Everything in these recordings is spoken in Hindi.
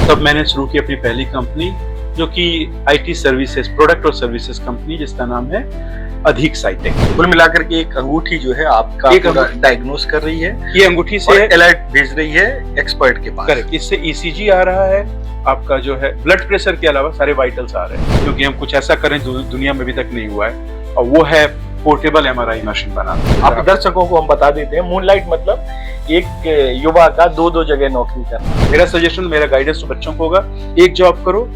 तब मैंने शुरू की अपनी पहली कंपनी, जो कि आईटी सर्विसेज, प्रोडक्ट और सर्विसेज कंपनी, जिसका नाम है अधिक साइटेक। कुल मिलाकर के एक अंगूठी जो है आपका पूरा डायग्नोस कर रही है। ये अंगूठी से अलर्ट भेज रही है एक्सपर्ट के पास। करेक्ट। इससे ईसीजी आ रहा है, आपका जो है ब्लड प्रेशर के अलावा सारे वाइटल्स आ रहे हैं, क्योंकि हम कुछ ऐसा करें जो दुनिया में अभी तक नहीं हुआ है, और वो है पोर्टेबल एमआरआई मशीन बनाना। आप दर्शकों को हम बता देते हैं, मूनलाइट मतलब एक युवा का दो जगह नौकरी करना। मेरा सजेशन, मेरा गाइडेंस तो बच्चों को होगा, एक जॉब करो,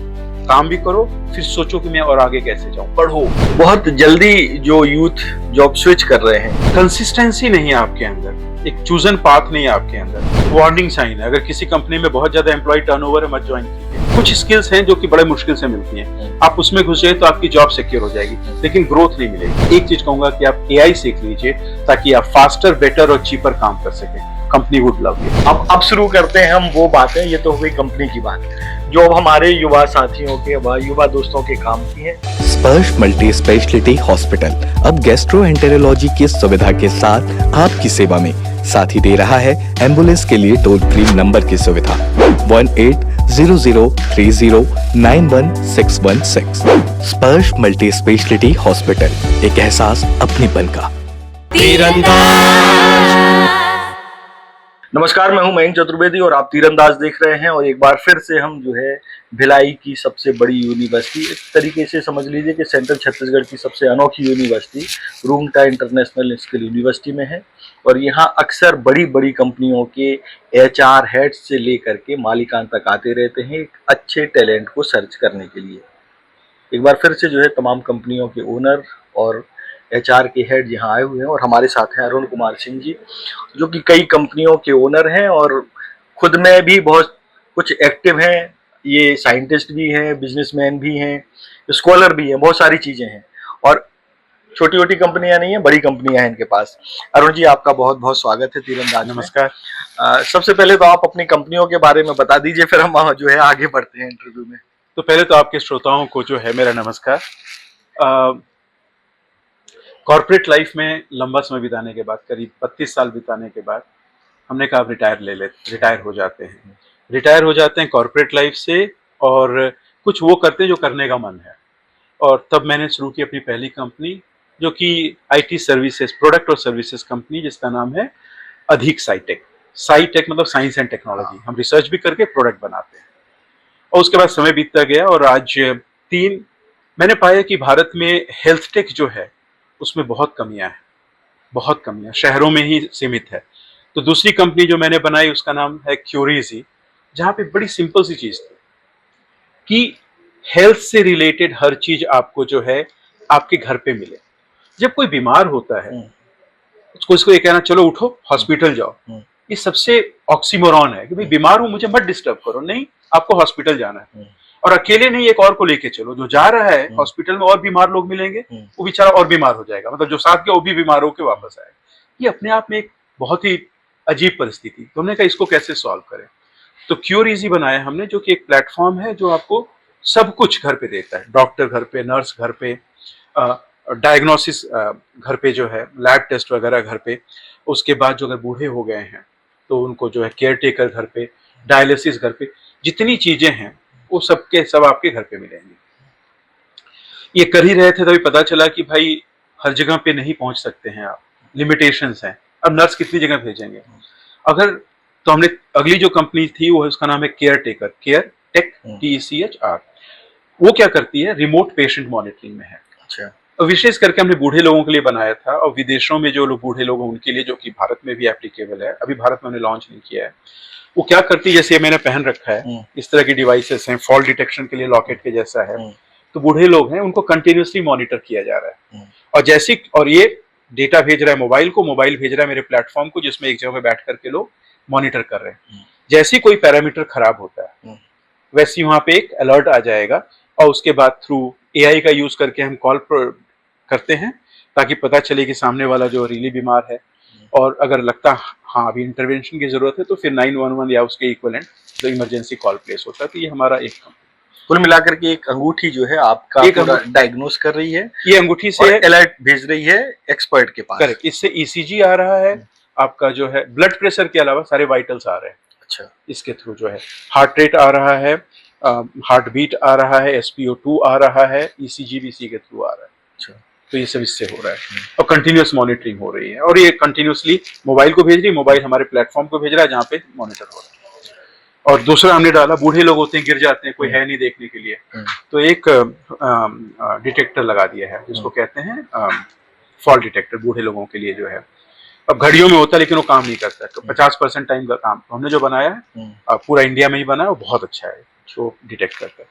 काम भी करो, फिर सोचो कि मैं और आगे कैसे जाऊं, पढ़ो। बहुत जल्दी जो यूथ जॉब स्विच कर रहे हैं, कंसिस्टेंसी नहीं है आपके अंदर, एक चूजन पाथ नहीं है आपके अंदर, वार्निंग साइन है। अगर किसी कंपनी में बहुत ज्यादा एम्प्लॉय टर्नओवर है, मत ज्वाइन कीजिए। कुछ स्किल्स हैं जो कि बड़े मुश्किल से मिलती हैं, आप उसमें घुस जाए तो आपकी जॉब सिक्योर हो जाएगी, लेकिन ग्रोथ नहीं मिलेगी। एक चीज कहूंगा कि आप एआई सीख लीजिए, ताकि आप फास्टर, बेटर और चीपर काम कर सकें। Company would love you. अब शुरू करते हैं हम वो बातें। ये तो हुई कंपनी की बात, जो अब हमारे युवा साथियों के, युवा दोस्तों के काम की है। स्पर्श मल्टी स्पेशलिटी हॉस्पिटल अब गैस्ट्रोएंटेरोलॉजी की सुविधा के साथ आपकी सेवा में, साथ ही दे रहा है एम्बुलेंस के लिए टोल फ्री नंबर की सुविधा 180030091616। स्पर्श मल्टी स्पेशलिटी हॉस्पिटल, एक एहसास अपनेपन का। नमस्कार, मैं हूं मयंक चतुर्वेदी और आप तीरंदाज देख रहे हैं। और एक बार फिर से हम जो है भिलाई की सबसे बड़ी यूनिवर्सिटी, एक तरीके से समझ लीजिए कि सेंट्रल छत्तीसगढ़ की सबसे अनोखी university Rungta international skill university में है। और यहाँ अक्सर बड़ी बड़ी कंपनियों के एचआर हेड्स से लेकर के मालिकान तक आते रहते हैं, एक अच्छे टैलेंट को सर्च करने के लिए। एक बार फिर से जो है तमाम कंपनियों के ओनर और एचआर के हेड यहाँ आए हुए हैं, और हमारे साथ हैं अरुण कुमार सिंह जी, जो कि कई कंपनियों के ओनर हैं और खुद में भी बहुत कुछ एक्टिव हैं। ये साइंटिस्ट भी हैं, बिजनेसमैन भी हैं, स्कॉलर भी हैं, बहुत सारी चीजें हैं। और छोटी छोटी कंपनियां नहीं है, बड़ी कंपनियां हैं इनके पास। अरुण जी, आपका बहुत बहुत स्वागत है तीरंदाज। नमस्कार। सबसे पहले तो आप अपनी कंपनियों के बारे में बता दीजिए, फिर हम जो है आगे बढ़ते हैं इंटरव्यू में। तो पहले तो आपके श्रोताओं को जो है मेरा नमस्कार। कॉर्पोरेट लाइफ में लंबा समय बिताने के बाद, करीब 32 साल बिताने के बाद, हमने कहा रिटायर हो जाते हैं। रिटायर हो जाते हैं कॉर्पोरेट लाइफ से, और कुछ वो करते हैं जो करने का मन है। और तब मैंने शुरू की अपनी पहली कंपनी, जो कि आईटी सर्विसेज, प्रोडक्ट और सर्विसेज कंपनी, जिसका नाम है अधिक साइटेक। साइटेक मतलब साइंस एंड टेक्नोलॉजी। हम रिसर्च भी करके प्रोडक्ट बनाते हैं। और उसके बाद समय बीतता गया, और आज मैंने पाया कि भारत में हेल्थ टेक जो है उसमें बहुत कमियां, शहरों में ही सीमित है। तो दूसरी कंपनी जो मैंने बनाई उसका नाम है क्यूरीजी, जहां पे बड़ी सिंपल सी चीज थी कि हेल्थ से रिलेटेड हर चीज आपको जो है आपके घर पे मिले। जब कोई बीमार होता है, उसको ये कहना चलो उठो हॉस्पिटल जाओ, ये सबसे ऑक्सीमोरॉन है कि भाई बीमार हूं, मुझे मत डिस्टर्ब करो। नहीं, आपको हॉस्पिटल जाना है, और अकेले नहीं, एक और को लेके चलो। जो जा रहा है हॉस्पिटल में और बीमार लोग मिलेंगे, वो बेचारा और बीमार हो जाएगा, मतलब जो साथ के वो भी बीमार होकर वापस आएगा। ये अपने आप में एक बहुत ही अजीब परिस्थिति। तो हमने कहा इसको कैसे सॉल्व करें। तो क्यूरीजी बनाया हमने, जो कि एक प्लेटफॉर्म है जो आपको सब कुछ घर पे देता है। डॉक्टर घर पे, नर्स घर पे, डायग्नोसिस घर पे, जो है लैब टेस्ट वगैरह घर पे। उसके बाद जो अगर बूढ़े हो गए हैं तो उनको जो है केयर टेकर घर पे, डायलिसिस घर पे, जितनी चीजें हैं वो सबके सब आपके घर पे मिलेंगे। ये कर ही रहे थे, तभी पता चला कि भाई हर जगह पे नहीं पहुंच सकते हैं आप, लिमिटेशंस हैं। अब नर्स कितनी जगह भेजेंगे अगर। तो हमने अगली जो कंपनी थी वो है, उसका नाम है care taker, care take, TECHR। वो क्या करती है, रिमोट पेशेंट मॉनिटरिंग में है। अच्छा। विशेष करके हमने बूढ़े लोगों के लिए बनाया था, और विदेशों में जो लोग बूढ़े लोग हैं उनके लिए, जो कि भारत में भी एप्लीकेबल है। अभी भारत में हमने लॉन्च नहीं किया है। वो क्या करती है, जैसे मैंने पहन रखा है, इस तरह की डिवाइसेस हैं, फॉल डिटेक्शन के लिए लॉकेट के जैसा है। तो बूढ़े लोग हैं, उनको कंटिन्यूसली मॉनिटर किया जा रहा है, और ये डेटा भेज रहा है मोबाइल को, मोबाइल भेज रहा है मेरे प्लेटफॉर्म को, जिसमें एक जगह पे बैठ करके लोग मॉनिटर कर रहे हैं। जैसे कोई पैरामीटर खराब होता है, वैसे वहां पे एक अलर्ट आ जाएगा, और उसके बाद थ्रू एआई का यूज करके हम कॉल करते हैं, ताकि पता चले कि सामने वाला जो रियली बीमार है। और अगर लगता हाँ अभी इंटरवेंशन की जरूरत है, तो फिर 911 या उसके इक्विवेलेंट जो इमरजेंसी कॉल प्लेस होता है। तो ये हमारा एक कुल मिलाकर के एक अंगूठी जो है आपका पूरा डायग्नोस कर रही है। ये अंगूठी से अलर्ट भेज रही है एक्सपर्ट के पास। करेक्ट। इससे ईसीजी आ रहा है, आपका जो है ब्लड प्रेशर के अलावा सारे वाइटल्स आ रहे हैं, अच्छा, इसके थ्रू जो है हार्ट रेट आ रहा है, हार्ट बीट आ रहा है, SpO2 आ रहा है, ECG भी इसी के थ्रू आ रहा है। अच्छा। तो ये सब इससे हो रहा है और कंटिन्यूस मॉनिटरिंग हो रही है और ये कंटिन्यूसली मोबाइल को भेज रही है, मोबाइल हमारे प्लेटफॉर्म को भेज रहा है जहाँ पे मॉनिटर हो रहा है। और दूसरा हमने डाला, बूढ़े लोग होते हैं गिर जाते हैं, कोई है नहीं देखने के लिए, तो एक डिटेक्टर लगा दिया है जिसको कहते हैं फॉल डिटेक्टर, बूढ़े लोगों के लिए जो है। अब घड़ियों में होता है लेकिन वो काम नहीं करता है, तो 50% टाइम का काम हमने जो बनाया है पूरा इंडिया में ही बना है, वो बहुत अच्छा है, जो डिटेक्ट करता है।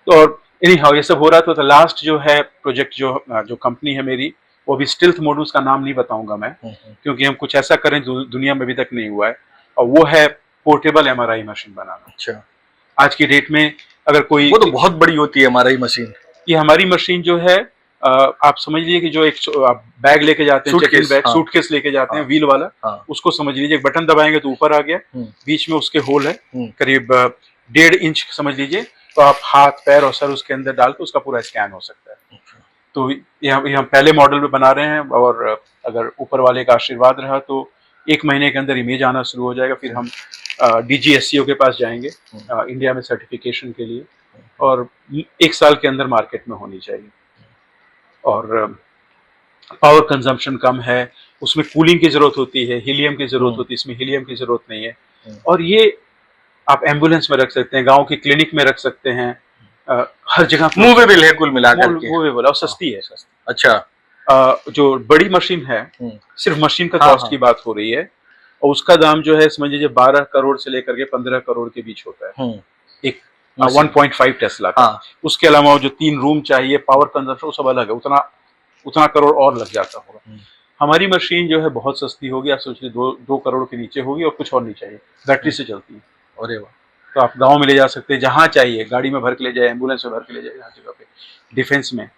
तो और एनी हाउ ये सब हो रहा था। तो लास्ट जो है प्रोजेक्ट जो कंपनी है मेरी, वो भी स्टिल्थ मोड, उसका नाम नहीं बताऊंगा मैं, क्योंकि हम कुछ ऐसा करें जो दुनिया में अभी तक नहीं हुआ है, और वो है पोर्टेबल MRI मशीन बनाना। अच्छा, आज की डेट में अगर कोई, वो तो बहुत बड़ी होती है MRI मशीन। ये हमारी मशीन जो है, आप समझ लीजिए कि जो एक आप बैग लेके जाते हैं, चेकिंग बैग, सूटकेस लेके जाते हैं, व्हील वाला, उसको समझ लीजिए, एक बटन दबाएंगे तो ऊपर आ गया, बीच में उसके होल है करीब 1.5 इंच समझ लीजिए, तो आप हाथ पैर और सर उसके अंदर डाल के उसका पूरा स्कैन हो सकता है। तो ये हम पहले मॉडल में बना रहे हैं, और अगर ऊपर वाले का आशीर्वाद रहा तो 1 महीने के अंदर इमेज आना शुरू हो जाएगा। फिर हम DGSCO के पास जाएंगे इंडिया में सर्टिफिकेशन के लिए, और 1 साल के अंदर मार्केट में होनी चाहिए। और पावर कंजम्पशन कम है, उसमें कूलिंग की जरूरत होती है, हीलियम की जरूरत होती है, इसमें हीलियम की जरूरत नहीं है। और ये आप एम्बुलेंस में रख सकते हैं, गांव की क्लिनिक में रख सकते हैं, हर जगह मूवेबल है कुल मिलाकर के। मूवेबल और सस्ती है। अच्छा, जो बड़ी मशीन है, सिर्फ मशीन का कॉस्ट की बात हो रही है, और उसका दाम जो है समझ लीजिए 12 करोड़ से लेकर के 15 करोड़ के बीच होता है, एक 1.5 टेस्ला का। उसके अलावा जो 3 रूम चाहिए, पावर कंजम्पशन, वो सब अलग है, उतना करोड़ और लग जाता होगा। हमारी मशीन जो है बहुत सस्ती होगी, आप सोचिए 2 करोड़ के नीचे होगी, और कुछ और नहीं चाहिए, बैटरी से चलती है। अरे वाह। तो आप गांव में ले जा सकते हैं, जहाँ चाहिए, गाड़ी में भर के ले जाए, एम्बुलेंस में भर के ले जाए, हर जगह पे। डिफेंस में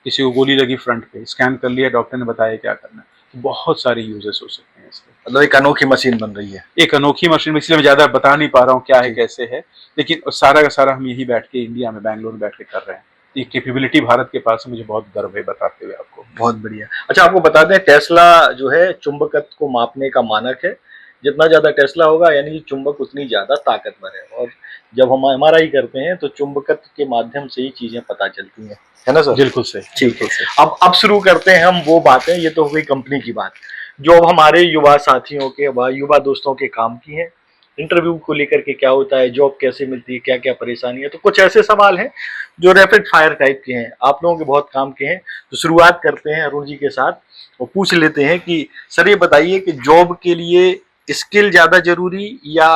किसी को गोली लगी फ्रंट पे, स्कैन कर लिया, डॉक्टर ने बताया क्या करना है। बहुत सारे यूजेस हो सकते हैं इसके। मतलब एक अनोखी मशीन बन रही है। एक अनोखी मशीन, इसलिए मैं ज्यादा बता नहीं पा रहा हूँ क्या है कैसे है, लेकिन सारा का सारा हम यही बैठ के इंडिया में, बैंगलोर में बैठ के कर रहे हैं। ये कैपेबिलिटी भारत के पास है, मुझे बहुत गर्व है बताते हुए आपको। बहुत बढ़िया। अच्छा, आपको बता दें, टेस्ला जो है चुंबकत्व को मापने का मानक है। जितना ज्यादा टेस्ला होगा यानी चुंबक उतनी ज्यादा ताकतवर है, और जब हम MRI करते हैं तो चुंबकत्व के माध्यम से ही चीजें पता चलती हैं, है ना सर? बिल्कुल सही। ठीक है। अब शुरू करते हैं हम वो बातें, ये तो हो गई कंपनी की बात, जो अब हमारे युवा साथियों के, युवा दोस्तों के काम की है। इंटरव्यू को लेकर के क्या होता है, जॉब कैसे मिलती है, क्या क्या परेशानी है, तो कुछ ऐसे सवाल हैं जो रैपिड फायर टाइप के हैं, आप लोगों के बहुत काम के हैं। तो शुरुआत करते हैं अरुण जी के साथ, और पूछ लेते हैं कि सर ये बताइए कि जॉब के लिए स्किल ज्यादा जरूरी या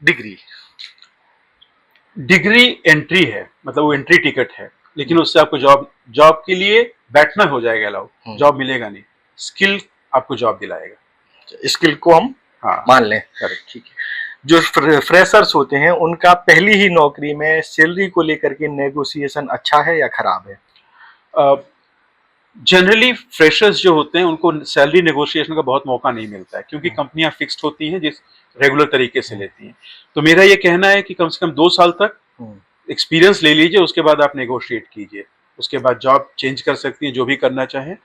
डिग्री? डिग्री एंट्री है, मतलब वो एंट्री टिकट है, लेकिन उससे आपको जॉब के लिए बैठना हो जाएगा अलाउ, जॉब मिलेगा नहीं। स्किल आपको जॉब दिलाएगा। स्किल को हम मान लें। ठीक है। जो फ्रेशर्स होते हैं उनका पहली ही नौकरी में सैलरी को लेकर के नेगोशिएशन अच्छा है या खराब है? जनरली फ्रेशर्स जो होते हैं उनको सैलरी नेगोशिएशन का बहुत मौका नहीं मिलता है, क्योंकि कंपनियां फिक्स्ड होती हैं, जिस रेगुलर तरीके से लेती हैं। तो मेरा ये कहना है कि कम से कम 2 साल तक एक्सपीरियंस ले लीजिए, उसके बाद आप नेगोशिएट कीजिए, उसके बाद जॉब चेंज कर सकती हैं, जो भी करना चाहें।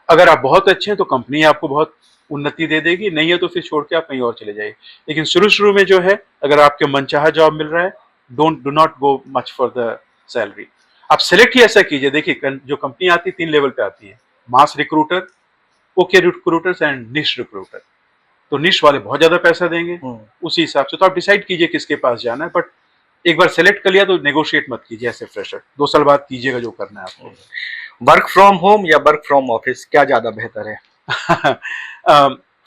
अगर आप बहुत अच्छे हैं तो कंपनी आपको बहुत उन्नति दे देगी, नहीं है तो फिर छोड़ के आप कहीं और चले जाइए। लेकिन शुरू में जो है, अगर आपके मनचाहा जॉब मिल रहा है, do not go much for the salary. आप सेलेक्ट ही ऐसा कीजिए। देखिए, जो कंपनी आती है 3 लेवल पे आती है, mass recruiter, okay recruiters and निश रिक्रूटर। तो निश वाले बहुत ज्यादा पैसा देंगे, उसी हिसाब से तो आप डिसाइड कीजिए किसके पास जाना है। बट एक बार सेलेक्ट कर लिया तो नेगोशिएट मत कीजिए ऐसे फ्रेशर, 2 साल बाद कीजिएगा जो करना है आपको। वर्क फ्रॉम होम या वर्क फ्रॉम ऑफिस, क्या ज्यादा बेहतर है?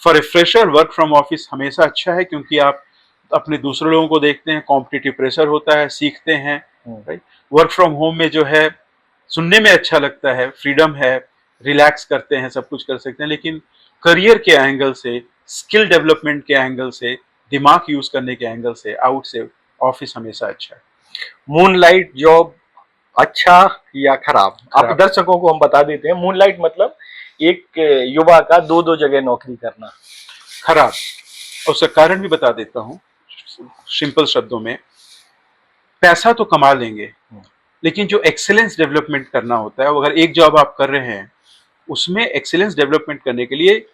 For a fresher work from office हमेशा अच्छा है, क्योंकि आप अपने दूसरे लोगों को देखते हैं, कॉम्पिटिटिव प्रेशर होता है, सीखते हैं। राइट। वर्क फ्रॉम होम में जो है सुनने में अच्छा लगता है, फ्रीडम है, रिलैक्स करते हैं, सब कुछ कर सकते हैं, लेकिन करियर के एंगल से, स्किल डेवलपमेंट के एंगल से, दिमाग यूज करने के एंगल से, आउट से ऑफिस हमेशा अच्छा है। मूनलाइट जॉब अच्छा या खराब? आप दर्शकों को हम बता देते हैं, मूनलाइट मतलब एक युवा का 2 जगह नौकरी करना। खराब, और उसका कारण भी बता देता हूँ सिंपल शब्दों में। पैसा तो कमा लेंगे, लेकिन जो एक्सेलेंस डेवलपमेंट करना होता है, अगर एक जॉब आप कर रहे हैं, उसमें एक्सेलेंस डेवलपमेंट करने के लिए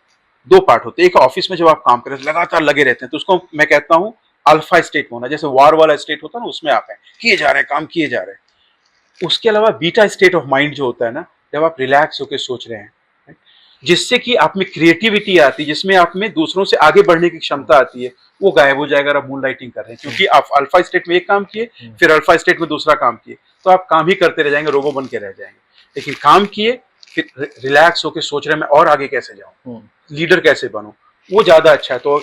2 पार्ट होते हैं। एक ऑफिस में जब आप काम कर रहे हैं, लगातार लगे रहते हैं, तो उसको मैं कहता हूँ अल्फा स्टेट में होना, जैसे वार वाला स्टेट होता है ना, उसमें आप हैं, किए जा रहे हैं, काम किए जा रहे हैं। उसके अलावा बीटा स्टेट ऑफ माइंड जो होता है ना, जब आप रिलैक्स होकर सोच रहे हैं, जिससे कि आप में क्रिएटिविटी आती है, जिसमें आप में दूसरों से आगे बढ़ने की क्षमता आती है, वो गायब हो जाएगा अगर आप मून लाइटिंग कर रहे हैं। क्योंकि आप अल्फा स्टेट में एक काम किए, फिर अल्फा स्टेट में दूसरा काम किए, तो आप काम ही करते रह जाएंगे, रोबो बन के रह जाएंगे। लेकिन काम किए, फिर रिलैक्स होकर सोच रहे हैं मैं और आगे कैसे जाऊं, लीडर कैसे बनूं, वो ज्यादा अच्छा है। तो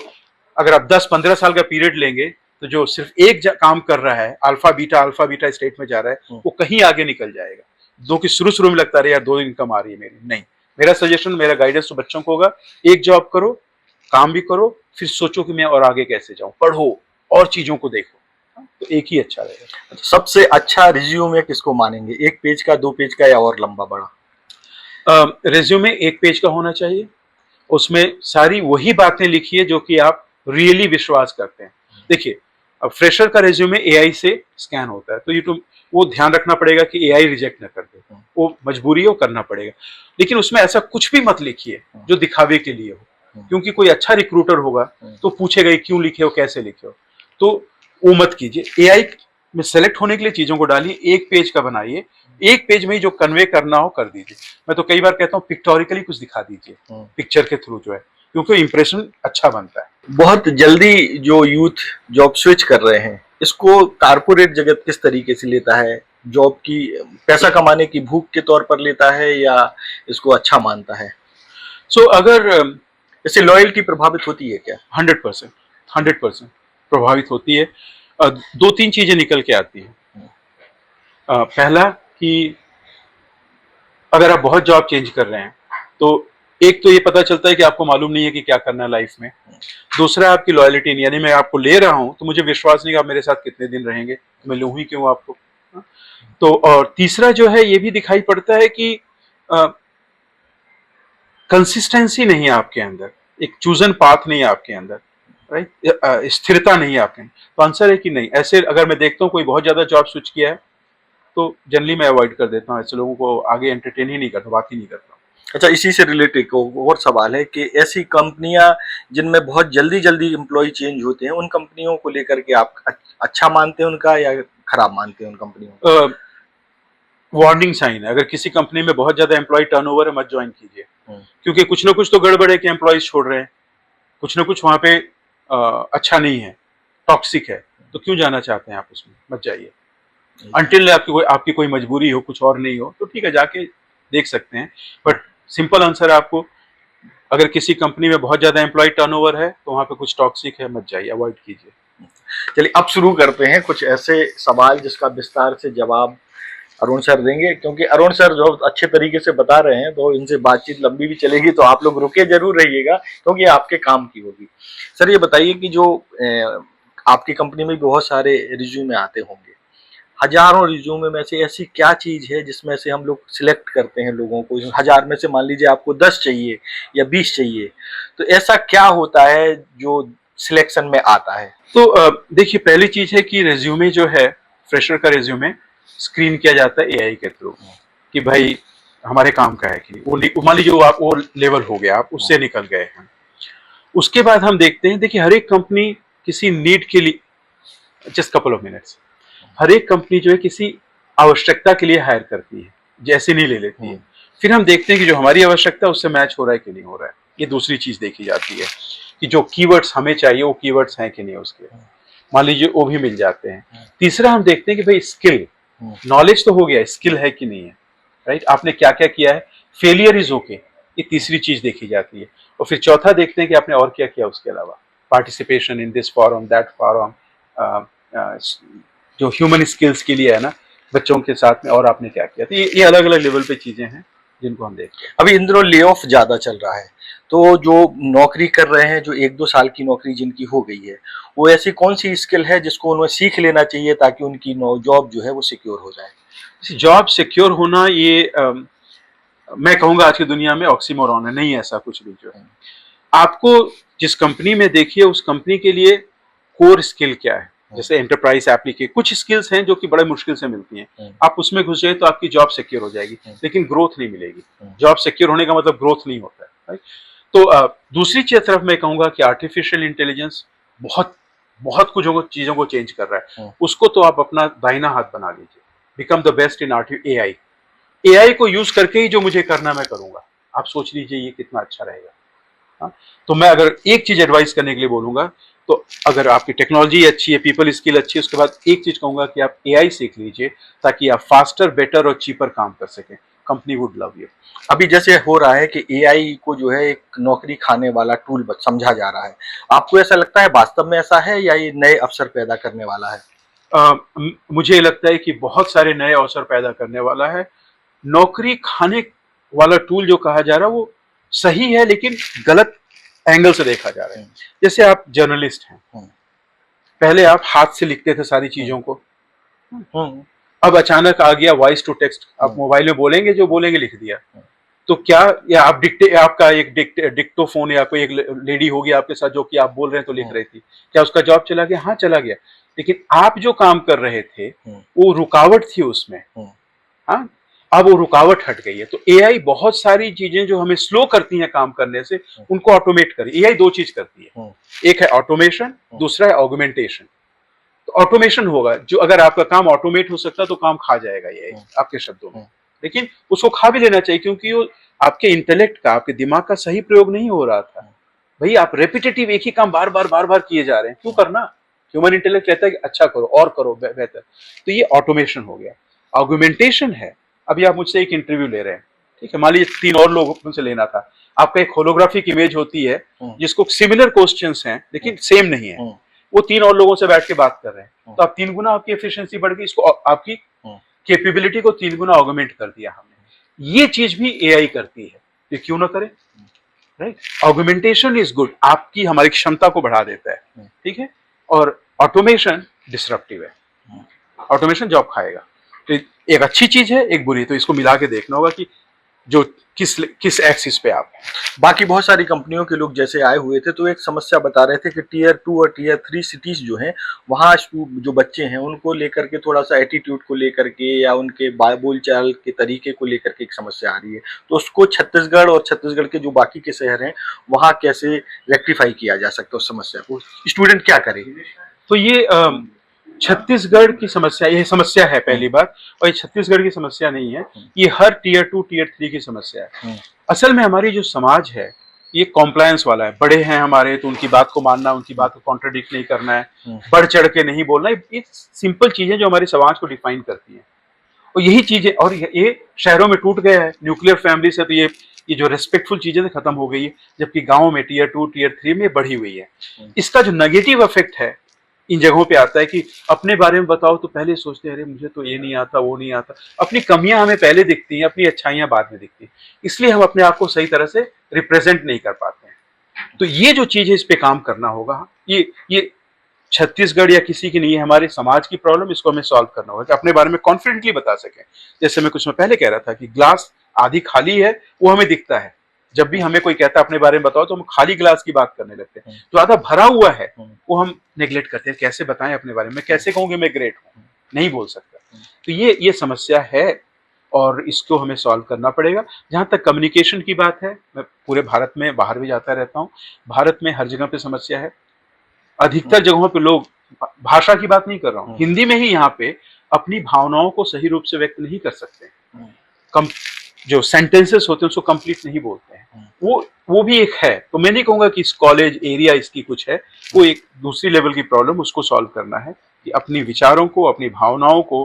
अगर आप 10-15 साल का पीरियड लेंगे, तो जो सिर्फ एक काम कर रहा है, अल्फा बीटा स्टेट में जा रहा है, वो कहीं आगे निकल जाएगा। जो कि शुरू में लगता है यार 2 इनकम आ रही है मेरी, नहीं। मेरा सजेशन, मेरा गाइडेंस तो बच्चों को होगा, एक जॉब करो, काम भी करो, फिर सोचो कि मैं और आगे कैसे जाऊं, पढ़ो और चीजों को देखो, तो एक ही अच्छा रहेगा। सबसे अच्छा रिज्यूमे किसको मानेंगे, 1 पेज का, 2 पेज का, या और लंबा बड़ा? रिज्यूमे 1 पेज का होना चाहिए। उसमें सारी वही बातें लिखिए जो कि आप रियली विश्वास करते हैं। देखिए, अब फ्रेशर का रिज्यूमे एआई से स्कैन होता है, तो ये तो वो ध्यान रखना पड़ेगा कि एआई रिजेक्ट ना कर दे, वो मजबूरी है, वो करना पड़ेगा। लेकिन उसमें ऐसा कुछ भी मत लिखिए जो दिखावे के लिए हो, क्योंकि कोई अच्छा रिक्रूटर होगा तो पूछेगा क्यों लिखे हो, कैसे लिखे हो, तो वो मत कीजिए। एआई में सेलेक्ट होने के लिए चीजों को डालिए, 1 पेज का बनाइए, 1 पेज में ही जो कन्वे करना हो कर दीजिए। मैं तो कई बार कहता हूँ पिक्टोरिकली कुछ दिखा दीजिए, पिक्चर के थ्रू जो है, क्योंकि इंप्रेशन अच्छा बनता है। बहुत जल्दी जो यूथ जॉब स्विच कर रहे हैं, इसको कारपोरेट जगत किस तरीके से लेता है? जॉब की पैसा कमाने की भूख के तौर पर लेता है, या इसको अच्छा मानता है? अगर इससे लॉयल्टी प्रभावित होती है क्या? 100% प्रभावित होती है। 2-3 चीजें निकल के आती हैं। पहला कि अगर आप बहुत जॉब चेंज कर रहे हैं, तो एक तो ये पता चलता है कि आपको मालूम नहीं है कि क्या करना है लाइफ में। दूसरा, आपकी लॉयल्टी नहीं, यानी मैं आपको ले रहा हूं तो मुझे विश्वास नहीं कि आप मेरे साथ कितने दिन रहेंगे, तो मैं लूं ही क्यों आपको। तो और तीसरा जो है, ये भी दिखाई पड़ता है कि कंसिस्टेंसी नहीं है आपके अंदर, एक चूजन पाथ नहीं है आपके अंदर, राइट, स्थिरता नहीं है आपके अंदर। तो आंसर है कि नहीं। ऐसे अगर मैं देखता हूँ कोई बहुत ज्यादा जॉब स्विच किया है, तो जनरली मैं अवॉइड कर देता हूँ, ऐसे लोगों को आगे एंटरटेन ही नहीं करता, बात ही नहीं करता। अच्छा, इसी से रिलेटेड और सवाल है कि ऐसी कंपनियां जिनमें बहुत जल्दी जल्दी एम्प्लॉय चेंज होते हैं, उन कंपनियों को लेकर के आप अच्छा मानते हैं उनका, या खराब मानते हैं उन कंपनियों को? वार्निंग साइन है, अगर किसी कंपनी में बहुत ज्यादा एम्प्लॉय टर्नओवर है, मत ज्वाइन कीजिए, क्योंकि कुछ ना कुछ तो गड़बड़ है कि एम्प्लॉयज छोड़ रहे हैं, कुछ ना कुछ वहां पे अच्छा नहीं है, टॉक्सिक है, तो क्यों जाना चाहते हैं आप उसमें, मत जाइए। अनटिल आपकी कोई मजबूरी हो, कुछ और नहीं हो, तो ठीक है, जाके देख सकते हैं। बट सिंपल आंसर है आपको, अगर किसी कंपनी में बहुत ज्यादा एम्प्लॉय टर्नओवर है, तो वहां पे कुछ टॉक्सिक है, मत जाइए, अवॉइड कीजिए। चलिए, अब शुरू करते हैं कुछ ऐसे सवाल जिसका विस्तार से जवाब अरुण सर देंगे, क्योंकि अरुण सर जो अच्छे तरीके से बता रहे हैं, तो इनसे बातचीत लंबी भी चलेगी, तो आप लोग रुके जरूर रहिएगा, क्योंकि आपके काम की होगी। सर, ये बताइए कि जो आपकी कंपनी में बहुत सारे रिज्यूमे आते होंगे, हजारों रिज्यूमे में से ऐसी क्या चीज है जिसमें से हम लोग सिलेक्ट करते हैं लोगों को? 1000 में से मान लीजिए आपको 10 चाहिए या 20 चाहिए, तो ऐसा क्या होता है जो सिलेक्शन में आता है? तो देखिए, पहली चीज है कि रेज्यूमे जो है, फ्रेशर का रेज्यूमे स्क्रीन किया जाता है एआई के थ्रू, कि भाई हमारे काम का है कि वो मान लीजिए आप वो लेवल हो गया, आप उससे निकल गए हैं। उसके बाद हम देखते हैं, देखिए हर एक कंपनी किसी नीड के लिए, जस्ट कपल ऑफ मिनट्स, हर एक कंपनी जो है किसी आवश्यकता के लिए हायर करती है, जैसे नहीं ले लेती है। फिर हम देखते हैं कि जो हमारी आवश्यकता है उससे मैच हो रहा है कि नहीं हो रहा है। ये दूसरी चीज देखी जाती है कि जो कीवर्ड्स हमें चाहिए वो कीवर्ड्स हैं कि नहीं उसके, मान लीजिए वो भी मिल जाते हैं। तीसरा हम देखते हैं कि भाई स्किल, नॉलेज तो हो गया, स्किल है कि नहीं है, राइट, आपने क्या क्या किया है, फेलियर इज ओके, ये तीसरी चीज देखी जाती है। और फिर चौथा देखते हैं कि आपने और क्या किया उसके अलावा, participation in this forum, that forum, जो ह्यूमन स्किल्स के लिए है ना, बच्चों के साथ में, और आपने क्या किया। तो ये अलग अलग लेवल पे चीजें हैं जिनको हम देखते हैं। अभी इन दिनों ले ऑफ ज्यादा चल रहा है, तो जो नौकरी कर रहे हैं, जो 1-2 साल की नौकरी जिनकी हो गई है, वो ऐसी कौन सी स्किल है जिसको उन्हें सीख लेना चाहिए ताकि उनकी जॉब जो है वो सिक्योर हो जाए? जॉब सिक्योर होना, ये मैं कहूंगा आज की दुनिया में ऑक्सीमोरॉन है, नहीं ऐसा कुछ भी। जो है, आपको जिस कंपनी में देखिए, उस कंपनी के लिए कोर स्किल क्या है, जैसे एंटरप्राइज एप्लीकेशन, कुछ स्किल्स हैं जो कि बड़े मुश्किल से मिलती हैं, आप उसमें घुस जाए तो आपकी जॉब सिक्योर हो जाएगी, लेकिन ग्रोथ नहीं मिलेगी। जॉब सिक्योर होने का मतलब ग्रोथ नहीं होता है, राइट। तो दूसरी तरफ मैं कहूंगा कि आर्टिफिशियल इंटेलिजेंस बहुत बहुत कुछ चीजों को चेंज कर रहा है, उसको तो आप अपना दाहिना हाथ बना लीजिए। Become the best in AI. AI को यूज करके ही जो मुझे करना मैं करूंगा। आप सोच लीजिए ये कितना अच्छा रहेगा। हाँ? तो मैं अगर एक चीज एडवाइस करने के लिए बोलूंगा, तो अगर आपकी टेक्नोलॉजी अच्छी है, पीपल स्किल अच्छी है, उसके बाद एक चीज कहूंगा कि आप एआई सीख लीजिए, ताकि आप फास्टर, बेटर और चीपर काम कर सकें। Company would love you. अभी जैसे हो रहा है कि एआई को जो है एक नौकरी खाने वाला टूल समझा जा रहा है, आपको ऐसा लगता है वास्तव में ऐसा है, या ये नए अवसर पैदा करने वाला है? मुझे लगता है कि बहुत सारे नए अवसर पैदा करने वाला है। नौकरी खाने वाला टूल जो कहा जा रहा है वो सही है, लेकिन गलत एंगल से देखा जा रहा है। जैसे आप जर्नलिस्ट हैं, पहले आप हाथ से लिखते थे सारी चीजों को, अब अचानक आ गया वॉइस टू टेक्स्ट, आप मोबाइल में बोलेंगे, जो बोलेंगे लिख दिया। तो क्या, या आप आपका एक डिक्टोफोन या कोई एक लेडी होगी आपके साथ जो कि आप बोल रहे हैं तो लिख रही थी, क्या उसका जॉब चला गया? हाँ चला गया, लेकिन आप जो काम कर रहे थे वो रुकावट थी उसमें। हाँ, अब वो रुकावट हट गई है। तो एआई बहुत सारी चीजें जो हमें स्लो करती हैं काम करने से, उनको ऑटोमेट करी। एआई दो चीज करती है, एक है ऑटोमेशन, दूसरा है ऑगमेंटेशन। तो ऑटोमेशन होगा, जो अगर आपका काम ऑटोमेट हो सकता तो काम खा जाएगा ये आपके शब्दों में, लेकिन उसको खा भी लेना चाहिए, क्योंकि वो आपके इंटेलेक्ट का, आपके दिमाग का सही प्रयोग नहीं हो रहा था। भाई आप रेपिटेटिव एक ही काम बार बार किए जा रहे हैं, क्यों करना? ह्यूमन इंटेलेक्ट कहता है कि अच्छा करो और करो बेहतर। तो ये ऑटोमेशन हो गया। ऑगमेंटेशन है, अभी आप मुझसे एक इंटरव्यू ले रहे हैं, ठीक है, मान लीजिए 3 और लोगों से लेना था, आपका एक होलोग्राफिक इमेज होती है जिसको सिमिलर क्वेश्चंस हैं लेकिन सेम नहीं है, वो 3 और लोगों से बैठ के बात कर रहे हैं, तो आप 3 गुना आपकी एफिशिएंसी बढ़ गई, इसको आपकी कैपेबिलिटी को 3 गुना ऑगमेंट कर दिया हमने। ये चीज भी एआई करती है, ये क्यों ना करे, राइट? ऑगमेंटेशन इज गुड, आपकी हमारी क्षमता को बढ़ा देता है, ठीक है, और ऑटोमेशन डिसरप्टिव है, ऑटोमेशन जॉब खाएगा। तो एक अच्छी चीज है, एक बुरी, तो इसको मिला के देखना होगा कि जो किस एक्सिस पे आप हैं। बाकी बहुत सारी कंपनियों के लोग जैसे आए हुए थे, तो एक समस्या बता रहे थे कि टियर 2 और टियर 3 सिटीज जो हैं, वहाँ जो बच्चे हैं उनको लेकर के थोड़ा सा एटीट्यूड को लेकर के या उनके बोलचाल के तरीके को लेकर के एक समस्या आ रही है। तो उसको छत्तीसगढ़ और छत्तीसगढ़ के जो बाकी के शहर हैं वहाँ कैसे रेक्टिफाई किया जा सकता है, उस समस्या को स्टूडेंट क्या करे? तो ये छत्तीसगढ़ की समस्या, यह समस्या है पहली बार, और ये छत्तीसगढ़ की समस्या नहीं है, ये हर टियर 2 टियर 3 की समस्या है। असल में हमारी जो समाज है ये कॉम्प्लायंस वाला है, बड़े हैं हमारे तो उनकी बात को मानना, उनकी बात को कॉन्ट्रडिक्ट नहीं करना है, बढ़ चढ़ के नहीं बोलना, ये सिंपल चीजें जो हमारी समाज को डिफाइन करती हैं, और यही चीजें, और ये शहरों में टूट गया है, न्यूक्लियर फैमिली से, तो ये जो रेस्पेक्टफुल चीजें खत्म हो गई है, जबकि गाँव में टियर 2 टियर 3 में बढ़ी हुई है। इसका जो नेगेटिव इफेक्ट है इन जगहों पे आता है कि अपने बारे में बताओ तो पहले सोचते हैं अरे मुझे तो ये नहीं आता, वो नहीं आता, अपनी कमियां हमें पहले दिखती हैं, अपनी अच्छाइयां बाद में दिखती हैं, इसलिए हम अपने आप को सही तरह से रिप्रेजेंट नहीं कर पाते हैं। तो ये जो चीज है इस पे काम करना होगा, ये छत्तीसगढ़ या किसी की नहीं है, हमारे समाज की प्रॉब्लम, इसको हमें सॉल्व करना होगा कि अपने बारे में कॉन्फिडेंटली बता सकें। जैसे मैं कुछ पहले कह रहा था कि ग्लास आधी खाली है वो हमें दिखता है, जब भी हमें कोई कहता है अपने बारे में बताओ तो हम खाली गिलास की बात करने लगते हैं, जो आधा भरा हुआ है वो हम नेग्लेक्ट करते हैं। कैसे बताएं अपने बारे में, कैसे कहूंगे मैं ग्रेट हूं, नहीं बोल सकता। तो ये समस्या है और इसको हमें सॉल्व करना पड़ेगा। जहां तक कम्युनिकेशन की बात है, मैं पूरे भारत में बाहर भी जाता रहता हूं, भारत में हर जगह पे समस्या है। अधिकतर जगहों पे लोग, भाषा की बात नहीं कर रहा हूं, हिंदी में ही यहाँ पे अपनी भावनाओं को सही रूप से व्यक्त नहीं कर सकते, जो सेंटेंसेस होते हैं उसको कंप्लीट नहीं बोलते हैं, वो भी एक है। तो मैं नहीं कहूंगा कि इस कॉलेज एरिया इसकी कुछ है, वो एक दूसरी लेवल की प्रॉब्लम, उसको सॉल्व करना है कि अपनी विचारों को, अपनी भावनाओं को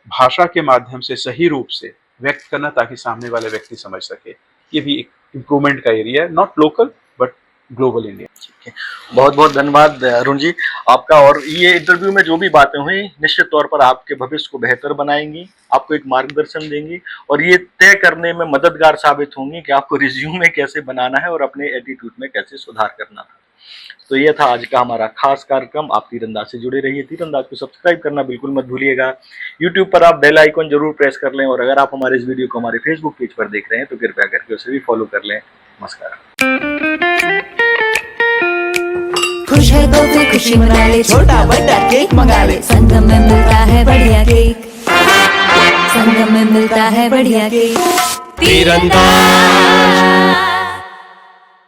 भाषा के माध्यम से सही रूप से व्यक्त करना, ताकि सामने वाले व्यक्ति समझ सके। ये भी एक इम्प्रूवमेंट का एरिया है, not local but global India. ठीक है, बहुत बहुत धन्यवाद अरुण जी आपका। और ये इंटरव्यू में जो भी बातें हुई निश्चित तौर पर आपके भविष्य को बेहतर बनाएंगी, आपको एक मार्गदर्शन देंगी और ये तय करने में मददगार साबित होंगी कि आपको रिज्यूमे कैसे बनाना है और अपने एटीट्यूड में कैसे सुधार करना था। तो ये था आज का हमारा खास कार्यक्रम। आप तीरंदाज से जुड़े रहिए, तीरंदाज को सब्सक्राइब करना बिल्कुल मत भूलिएगा। यूट्यूब पर आप बेल आइकन जरूर प्रेस कर लें, और अगर आप हमारे इस वीडियो को हमारे फेसबुक पेज पर देख रहे हैं तो कृपया करके उसे भी फॉलो कर लें। नमस्कार। खुश है तो फिर खुशी मना ले, छोटा बड़ा केक मंगा ले, संगम में मिलता है बढ़िया केक, संगम में मिलता है बढ़िया केक। तीरंदाज।